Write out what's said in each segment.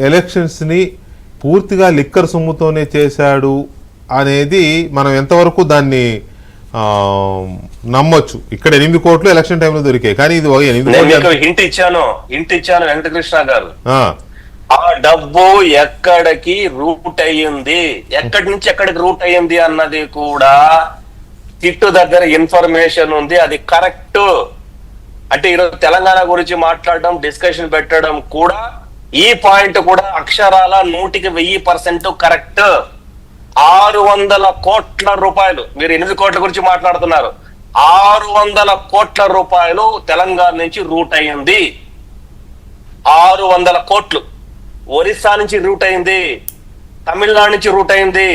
ఎలక్షన్స్ని పూర్తిగా లిక్కర్ సొమ్ముతోనే చేశాడు అనేది మనం ఎంతవరకు దాన్ని నమ్మొచ్చు? ఇక్కడ 8 కోట్లు ఎలక్షన్ టైంలో దొరికాయి, కానీ ఇది 8 కోట్లు. హింట్ ఇచ్చాను వెంకటకృష్ణ గారు. ఆ డబ్బు ఎక్కడికి రూట్ అయ్యింది, ఎక్కడి నుంచి ఎక్కడికి రూట్ అయ్యింది అన్నది కూడా కిట్టు దగ్గర ఇన్ఫర్మేషన్ ఉంది. అది కరెక్ట్. అంటే ఈరోజు తెలంగాణ గురించి మాట్లాడడం, డిస్కషన్ పెట్టడం కూడా ఈ పాయింట్ కూడా అక్షరాల 100% కరెక్ట్. 600 కోట్ల రూపాయలు, మీరు 8 కోట్ల గురించి మాట్లాడుతున్నారు, 600 కోట్ల రూపాయలు తెలంగాణ నుంచి రూట్ అయ్యింది. 600 కోట్లు ఒరిస్సా నుంచి రూట్ అయింది, తమిళనాడు నుంచి రూట్ అయింది.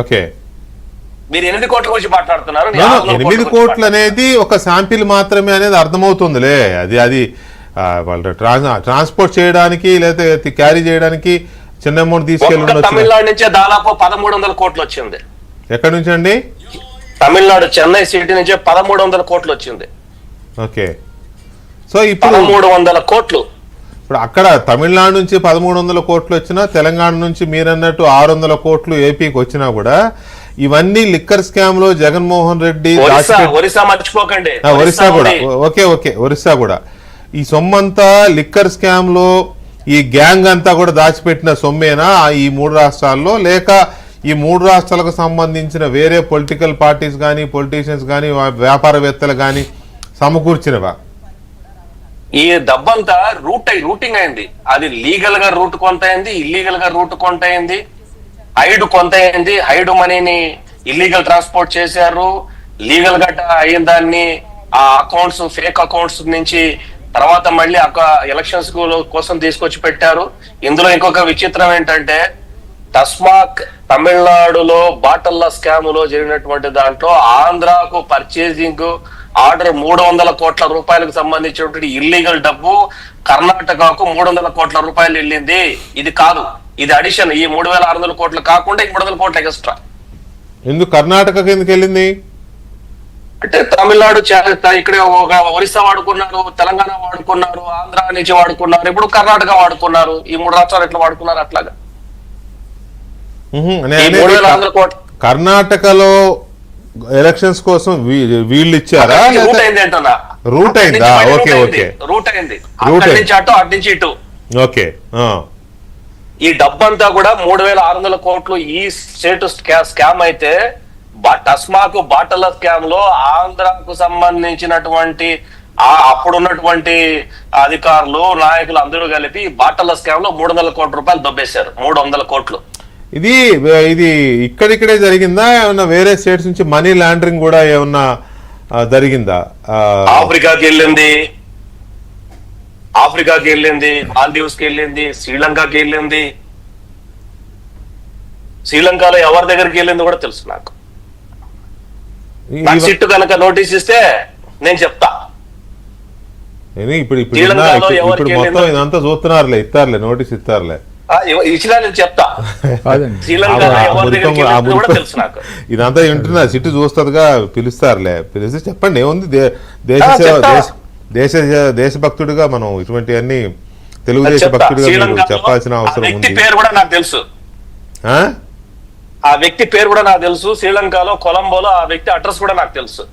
ఓకే, మీరు 8 కోట్ల గురించి మాట్లాడుతున్నారు. 8 కోట్లు అనేది ఒక శాంపిల్ మాత్రమే అనేది అర్థమవుతుందిలే. అది వాళ్ళు ట్రాన్స్పోర్ట్ చేయడానికి లేకపోతే క్యారీ చేయడానికి చిన్న అమౌంట్ తీసుకెళ్ళి తమిళనాడు నుంచే దాదాపు 1300 కోట్లు వచ్చింది. ఎక్కడి నుంచి అండి? తమిళనాడు చెన్నై సిటీ నుంచే 1300 కోట్లు వచ్చింది. ఓకే, సో ఇప్పుడు 1300 కోట్లు. ఇప్పుడు అక్కడ తమిళనాడు నుంచి 1300 కోట్లు వచ్చినా, తెలంగాణ నుంచి మీరన్నట్టు 600 కోట్లు ఏపీకి వచ్చినా కూడా ఇవన్నీ లిక్కర్ స్కామ్ లో జగన్మోహన్ రెడ్డి, ఒరిస్సా మర్చిపోకండి, ఒరిస్సా కూడా. ఓకే, ఒరిస్సా కూడా ఈ సొమ్మంతా లిక్కర్ స్కామ్ లో ఈ గ్యాంగ్ అంతా కూడా దాచిపెట్టిన సొమ్మేనా ఈ 3 రాష్ట్రాల్లో, లేక ఈ 3 రాష్ట్రాలకు సంబంధించిన వేరే పొలిటికల్ పార్టీస్ కానీ, పొలిటీషియన్స్ కానీ, వ్యాపారవేత్తలు కానీ సమకూర్చినవా? ఈ డబ్బంతా రూటింగ్ అయింది. అది లీగల్ గా రూట్ కొంత అయింది, ఇల్లీగల్ గా రూట్ కొంత అయింది, హైడ్ కొంత అయింది. హైడ్ మనీని ఇల్లీగల్ ట్రాన్స్పోర్ట్ చేశారు, లీగల్ గా అయిన దాన్ని ఆ అకౌంట్స్, ఫేక్ అకౌంట్స్ నుంచి తర్వాత మళ్ళీ ఎలక్షన్స్ కోసం తీసుకొచ్చి పెట్టారు. ఇందులో ఇంకొక విచిత్రం ఏంటంటే, టస్మాక్ తమిళనాడులో బాటల్ల స్కామ్ లో జరిగినటువంటి దాంట్లో ఆంధ్రాకు పర్చేసింగ్ ఆర్డర్ 300 కోట్ల రూపాయలకు సంబంధించినటువంటి ఇల్లీగల్ డబ్బు కర్ణాటకకు 300 కోట్ల రూపాయలు వెళ్ళింది. ఇది కాదు, ఇది అడిషన్. ఈ 3600 కోట్లు కాకుండా 300 కోట్ల ఎక్స్ట్రా. ఎందుకు కర్ణాటకకి ఎందుకు వెళ్ళింది అంటే తమిళనాడు ఇక్కడ ఒరిస్సా వాడుకున్నారు, తెలంగాణ వాడుకున్నారు, ఆంధ్ర నుంచి వాడుకున్నారు, ఇప్పుడు కర్ణాటక వాడుకున్నారు. ఈ 3 రాష్ట్రాలు ఎట్లా వాడుకున్నారు అట్లాగా. కర్ణాటకలో ఎలక్షన్స్ కోసం వీళ్ళు ఇచ్చారా? రూట్ అయిందా? ఓకే, రూట్ అయింది. అటు నుంచి ఇటు. ఓకే, ఈ డబ్బంతా కూడా 3600 కోట్లు ఈ స్టేట్ స్కామ్ అయితే, టస్మాకు బాటల స్కామ్ లో ఆంధ్రాకు సంబంధించినటువంటి అప్పుడున్నటువంటి అధికారులు, నాయకులు అందరూ కలిపి బాటల స్కామ్ లో 300 కోట్ల రూపాయలు దొబ్బేశారు. 300 కోట్లు. ఇది ఇక్కడిక్కడే జరిగిందా? ఏమన్నా వేరే స్టేట్స్ నుంచి మనీ లాండరింగ్ కూడా ఏమన్నా జరిగిందా? ఆఫ్రికాకి వెళ్ళింది, మాల్దీవ్స్ కి వెళ్ళింది, శ్రీలంకకి వెళ్ళింది. శ్రీలంకలో ఎవరి దగ్గరికి వెళ్ళింది కూడా తెలుసు నాకు. సిట్టు కనుక నోటీస్ ఇస్తే నేను చెప్తా. ఇప్పుడు మొత్తం ఇదంతా చూస్తున్నారులే, ఇస్తారులే, నోటీస్ ఇస్తారులే, ఇచ్చినా నేను చెప్తా. ఇదంతా వింటున్నా, సిట్టు చూస్తుందిగా, పిలుస్తారులే, పిలిస్తే చెప్పండి ఏముంది. దేశభక్తుడిగా మనం ఇటువంటివన్నీ, తెలుగుదేశ భక్తుడిగా చెప్పాల్సిన అవసరం ఉంది. పేరు కూడా నాకు తెలుసు, ఆ వ్యక్తి పేరు కూడా నాకు తెలుసు. శ్రీలంకలో, కొలంబోలో ఆ వ్యక్తి అడ్రస్ కూడా నాకు తెలుసు.